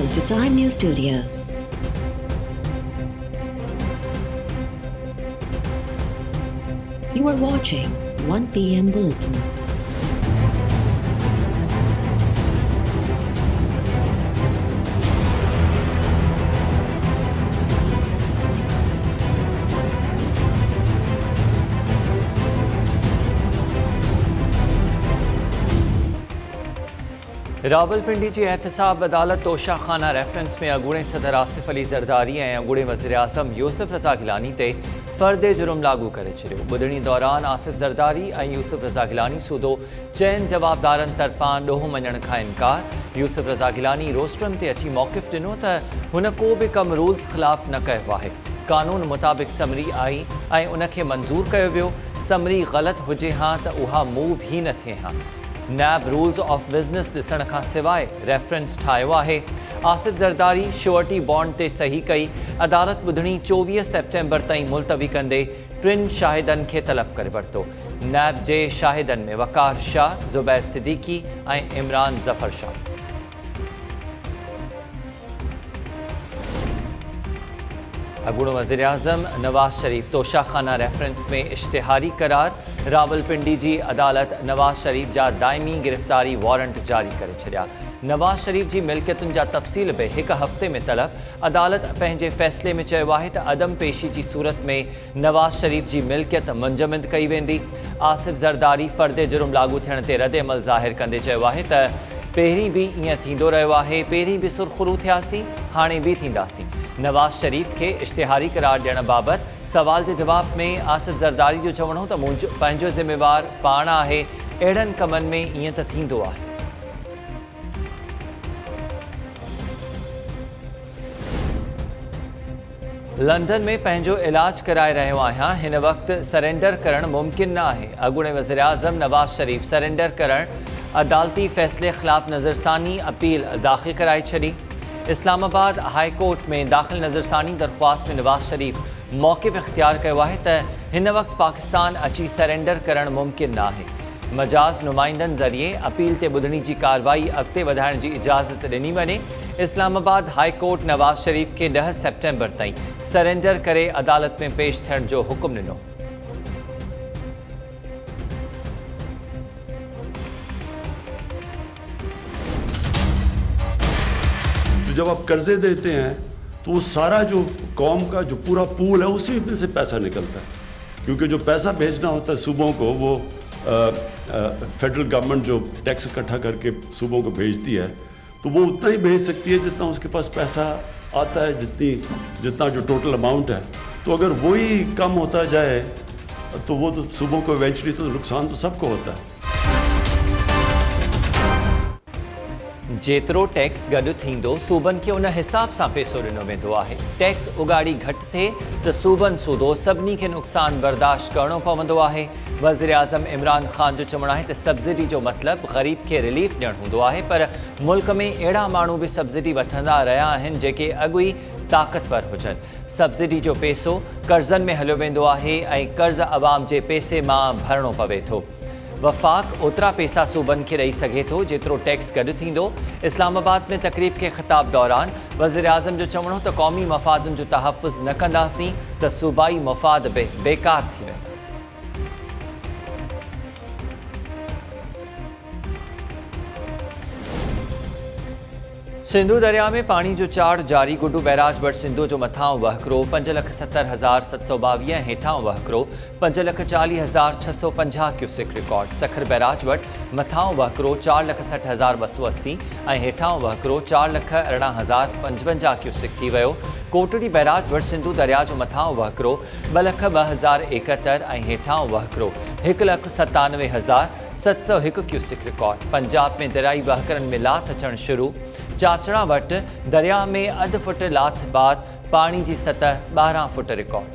Welcome to Time News Studios. You are watching 1 p.m. Bulletin. Rawalpindi जी एहतसाब अदालत Toshakhana reference में अगूणे सदर आसिफ अली ज़रदारी ऐं अगूणे वज़ीर आज़म यूसुफ रज़ा गिलानी ते फ़र्दे जुर्म लागू करे छॾियो। ॿुधणी दौरान आसिफ ज़रदारी ऐं यूसुफ रज़ा गिलानी सूदो चइनि जवाबदारनि तरफ़ां ॾोह मञण खां इनकार। यूसुफ रज़ा गिलानी रोस्ट्रम ते अची मौक़िफ़ ॾिनो त हुन को बि कमु रूल्स ख़िलाफ़ न कयो आहे। कानून मुताबिक़ समरी आई ऐं उनखे मंज़ूर कयो वियो। समरी ग़लति हुजे हा त उहा मूव ई न थिए हा। नैब रूल्स ऑफ बिज़नेस ॾिसण खां सवाइ रेफरेंस ठाहियो आहे। आसिफ ज़रदारी श्योरिटी बॉन्ड ते सही कई। अदालत ॿुधणी 24 सेप्टेम्बर ताईं मुलतवी कंदे 3 शाहिदनि खे तलब करे वरितो। नैब जे शाहिदनि में वक़ार शाह, ज़ुबैर सिद्दीकी ऐं इमरान ज़फ़र शाह। अगूणो वज़ीर आज़म नवाज़ शरीफ तोशाखाना रेफरेंस में इश्तिहारी करार। रावलपिंडी जी अदालत नवाज़ शरीफ जा दाइमी गिरफ़्तारी वारंट जारी करे छॾिया। नवाज़ शरीफ जी मिल्कियतुनि जा तफ़सील बि हिकु हफ़्ते में तलब। अदालत पंहिंजे फ़ैसिले में चयो आहे त अदम पेशी जी सूरत में नवाज़ शरीफ जी मिल्कियत मुंजमद कई वेंदी। आसिफ ज़रदारी फ़र्दे जुर्म लागू थियण ते रद्द अमल ज़ाहिर कंदे चयो आहे त पहिरीं बि ईअं थींदो रहियो आहे। पहिरीं बि सुरख़ुरू थियासीं, हाणे बि थींदासीं। नवाज़ शरीफ खे इश्तिहारी करार ॾियण बाबति सवाल जे जवाब में आसिफ ज़रदारी जो चवणो त मुंहिंजो पंहिंजो ज़िम्मेवार पाण आहे। अहिड़नि कमनि में ईअं त थींदो आहे। लंडन में पंहिंजो इलाज कराए रहियो आहियां। हिन वक़्तु सरेंडर करणु मुमकिन न आहे। अगूणे वज़ीर आज़म नवाज़ शरीफ सरेंडर करणु अदालती फ़ैसिले ख़िलाफ़ नज़रसानी अपील दाख़िल कराए छॾी। इस्लामाबाद हाई कोर्ट में दाख़िल नज़रसानी दरख़्वास्त में नवाज़ शरीफ मौक़िफ़ इख़्तियार कयो आहे त हिन वक़्तु पाकिस्तान अची सरेंडर करणु मुमकिन न आहे। मजाज़ नुमाइंदनि ज़रिए अपील ते ॿुधणी जी कार्रवाई अॻिते वधाइण जी इजाज़त ॾिनी वञे। इस्लामाबाद हाई कोर्ट नवाज़ शरीफ खे 10 सेप्टेम्बर ताईं सरेंडर करे अदालत में पेश थियण जो हुकुम ॾिनो। जब आप कर्जे देते हैं तो वो सारा जो कौम का जो पूरा पूल है उसी में से पैसा निकलता है, क्योंकि जो पैसा भेजना होता है सूबों को वो फेडरल गवर्नमेंट जो टैक्स इकट्ठा करके सूबों को भेजती है, तो वो उतना ही भेज सकती है जितना उसके पास पैसा आता है, जितना जो टोटल अमाउंट है। तो अगर वही कम होता जाए तो वो तो सूबों को इवेंचुअली तो नुकसान तो सबको होता है। जेतिरो टैक्स गॾु थींदो सूबनि खे उन हिसाब सां पैसो ॾिनो वेंदो आहे। टैक्स उगाड़ी घटि थिए त सूबनि सूदो सभिनी खे नुक़सान बर्दाश्त करणो पवंदो आहे। वज़ीर आज़म इमरान ख़ान जो चवणु आहे त सब्सिडी जो मतिलबु ग़रीब खे रिलीफ ॾियणु हूंदो आहे, पर मुल्क में अहिड़ा माण्हू बि सब्सिडी वठंदा रहिया आहिनि जेके अॻु ई ताक़तवर हुजनि। सब्सिडी जो पैसो कर्ज़नि में हलियो वेंदो आहे ऐं कर्ज़ अवाम जे पैसे मां भरणो पवे थो। वफ़ाक़ ओतिरा पैसा सूबनि खे ॾेई सघे थो जेतिरो टैक्स गॾु थींदो। इस्लामाबाद में तक़रीब खे ख़िताब दौरान वज़ीर आज़म जो चवणो त क़ौमी मफ़ादुनि जो तहफ़्फ़ुज़ न कंदासीं त सूबाई मफ़ाद बि बेकार थी वेंदा। सिंधु दरिया में पानी जो चाड़ जारी। गुड्डू बैराज बट सिंधु जो मथां वहकिरो 5,70,722 ऐं हेठां वहकिरो 5,40,650 क्यूसेक रिकॉर्ड। सखर बैराज वटि मथां वहकिरो 4,60,280 ऐं हेठां वहकिरो 4,18,055 क्यूसेक थी वियो। कोटड़ी बैराज वटि सिंधु दरिया जो मथां वहकिरो 2,02,071 ऐं हेठां वहकिरो 1,97,701 क्यूसेक रिकॉर्ड। पंजाब में दरियाई वहकरनि में लाथ अचणु शुरू। चाचड़ा वटि दरिया में अधु फुट लाथ बाद पानी जी सतह 12 फुट रिकॉर्ड।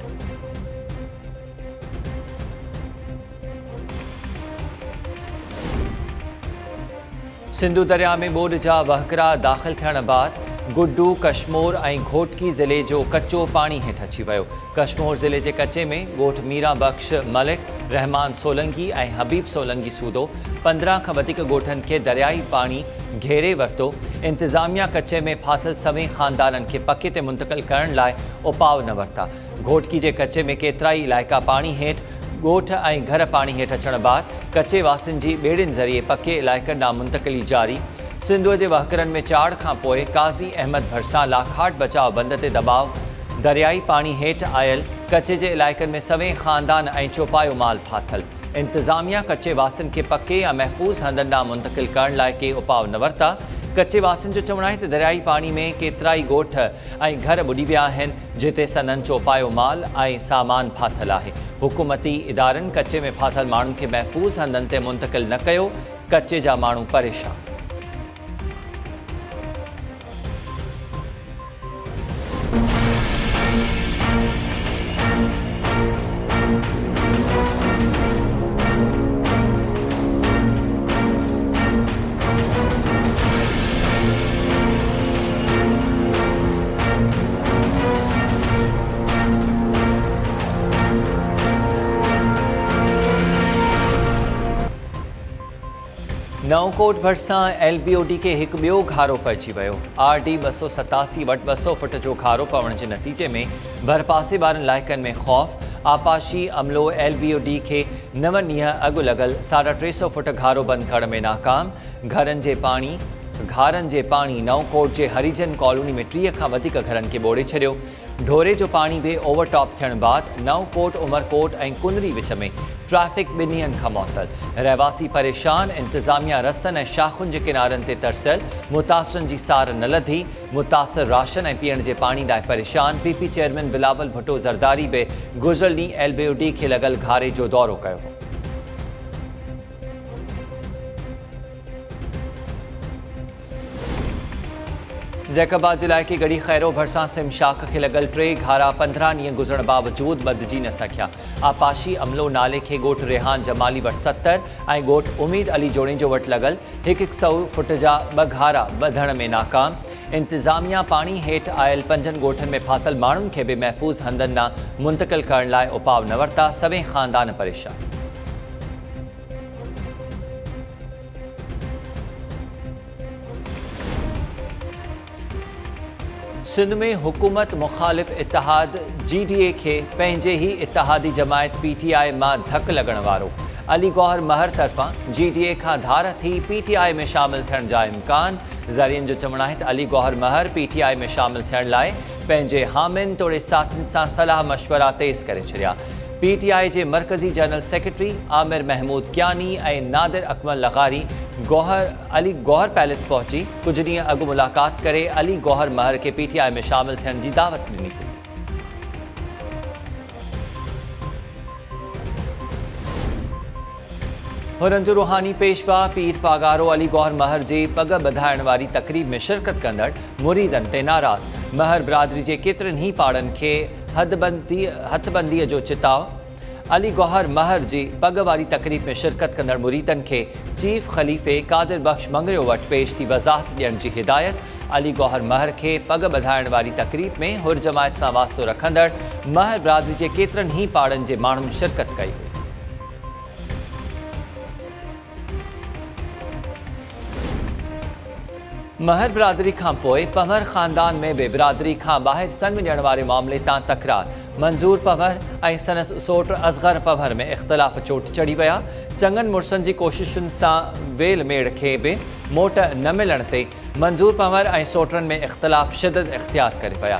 सिंधु दरिया में ॿोॾि जा वहकिरा दाख़िल थियण बाद गुड्डू कश्मोर ऐं घोटकी ज़िले जो कच्चो पाणी हेठि अची वियो। कश्मोर ज़िले जे कच्चे में ॻोठ मीरा बख़्श मलिक, रहमान सोलंकी ऐं हबीब सोलंकी सूदो 15 खां वधीक ॻोठनि खे दरियाई पाणी घेरे वरितो। इंतिज़ामिया कच्चे में फाथल सवें ख़ानदाननि खे पके ते मुंतक़िल करण लाइ उपाउ न वरिता। घोटकी जे कच्चे में केतिराई इलाइक़ा पाणी हेठि, ॻोठ ऐं घर पाणी हेठि अचण बैदि कच्चे वासियुनि जी ॿेड़ियुनि ज़रिए पके इलाइक़नि ॾांहुं मुंतक़िली जारी। सिंधूअ जे वहकरनि में चाड़ खां पोइ काज़ी अहमद भरिसां लाखाट बचाव बंद ते दबाव। दरियाई पाणी हेठि आयल कच्चे जे इलाइक़नि में सवें ख़ानदान ऐं चौपायो माल फाथल। इंतिज़ामिया कच्चे वासियुनि खे पके या महफ़ूज़ हंधनि ॾांहुं मुंतक़िल करण लाइ के उपाउ न वरिता। कच्चे वासियुनि जो चवणु आहे त दरियाई पाणी में केतिराई ॻोठ ऐं घर ॿुॾी विया आहिनि, जिते सननि चौपायो माल ऐं सामान फाथल आहे। हुकूमती इदारनि कच्चे में फाथल माण्हुनि खे महफ़ूज़ हंधनि ते मुंतक़िल न कयो। कच्चे जा माण्हू परेशान। नवकोट भरिसां LBOD खे हिकु ॿियो घारो पइजी वियो। RD 287 वटि 200 फुट जो घारो पवण जे नतीजे में भरपासे वारनि इलाइक़नि में ख़ौफ़। आपाशी अमलो LBOD खे 9 ॾींहं अॻु लॻल 350 फुट घारो बंदि करण में नाकाम। घारनि जे पाणी नवकोट जे हरिजन कॉलोनी में 30 खां वधीक घरनि खे ॿोड़े छॾियो। ढोरे जो पाणी बि ओवरटॉप थियण बैदि नवकोट, उमरकोट ऐं कुनरी विच में ट्रैफ़िक 2 ॾींहनि खां मुअतल। रहवासी परेशान। इंतिज़ामिया रस्तनि ऐं शाख़ुनि जे किनारनि ते तरसियल। मुतासिरनि जी सार न लधी। मुतासिर राशन ऐं पीअण जे पाणी लाइ परेशान। PP चेयरमैन बिलावल भुट्टो ज़रदारी बि गुज़िरियल ॾींहुं LBOD खे लॻल घारे जो दौरो कयो। जैकबाद जिले के गढ़ी खैरो भरिसां सिम शाख के लगल 3 घारा 15 ॾींहं गुज़रण बावजूद बदिजी न सकिया। आपाशी अमलो नाले के ॻोठ रेहान जमाली वटि 70 ऐं ॻोठ उमीद अली जोड़े जो वटि लॻल 100 फुट जा 2 घारा ॿधण में नाकाम। इंतिज़ामिया पाणी हेठि आयल 5 ॻोठनि में फाथल माण्हुनि खे बि महफ़ूज़ हंधनि ॾांहुं मुंतक़िल करण लाइ उपाउ न वरिता। सवें ख़ानदान परेशान। सिंध में हुकूमत मुखालिफ़ इतिहाद GDA के पंहिंजे ही इतिहादी जमायत PTI मां धक लॻण वारो अली गौहर महर तरफ़ां GDA खां धार थी PTI में शामिल थियण जा इम्कान। ज़रियनि जो चवणु आहे त अली गौहर महर PTI में शामिल थियण लाइ पंहिंजे हामिन तोड़े साथियुनि सां सलाह मशवरा तेज़ करे छॾिया। PTI जे मरकज़ी जनरल सेक्रेटरी आमिर महमूद कियानी ऐं नादिर अकमल लगारी अली गौहर पैलेस पहुची कुछ ॾींहं अॻु मुलाक़ात करे अली गौहर महर के PTI में शामिल थियण जी दावत ॾिनी हुई। हुननि जो रूहानी पेशवा पीर पागारो अली गौहर महर जे पग ॿधाइण वारी तक़रीब में शिरकत कंदड़ मुरीदनि ते नाराज़। महर बिरादरी जे केतिरनि ई पाड़नि खे हथबंदीअ जो चिताव। अली गौहर महर जी पग वारी तक़रीब में शिरकत कंदड़ मुरीदनि खे चीफ ख़लीफ़े कादिर बख़्श मंगरियो वटि पेश थी वज़ाहत ॾियण जी हिदायत। अली गौहर महर खे पग ॿधाइण वारी तक़रीब में हुर जमायत सां वास्तो रखंदड़ महर बिरादरी जे केतिरनि ई पाड़नि जे माण्हुनि शिरकत कई हुई। महर बिरादरी खां पोइ पंवर ख़ानदान में बि बिरादरी खां ॿाहिरि संग ॾियण वारे मामले तां तकरार। मंज़ूर पंवर ऐं संदसि सोट असग़र पंवर में इख़्तिलाफ़ चोट चढ़ी विया। चङनि मुड़सनि जी कोशिशुनि सां वेल मेड़ खे बि मोट न मिलण ते मंज़ूर पंवर ऐं सोटरनि में इख़्तिलाफ़ शिदत इख़्तियार करे विया।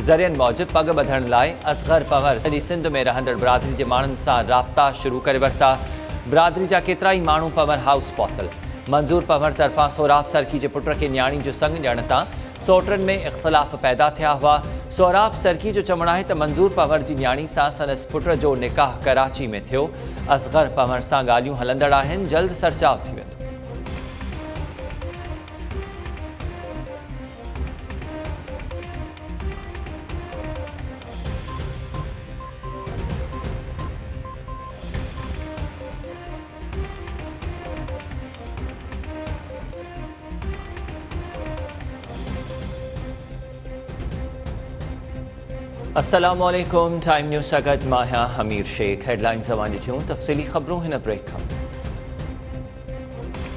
ज़रियनि मूजिबि पग ॿधण लाइ असग़र पंवर सॼी सिंध में रहंदड़ बिरादरी जे माण्हुनि सां राब्ता शुरू करे वरिता। बिरादरी जा केतिरा ई माण्हू पंवर हाउस पहुतल। मंज़ूर पंवर तरफ़ां सोराब सरकी जे पुट खे न्याणी जो संग ॾियण तां सोटरनि में इख़्तिलाफ़ पैदा थिया हुआ। सोराब सरकी जो चवणु आहे त मंज़ूर पंवर जी न्याणी सां संदसि पुट जो निकाह कराची में थियो। असग़र पंवर सां ॻाल्हियूं हलंदड़ आहिनि। जल्द सरचाव थी वेंदो। अस्सलामुअलैकुम टाइम न्यूज़ सगत माहिया हमीर शेख हेडलाइंस जवानी थियूं तफसीली खबरों हिन ब्रेक खां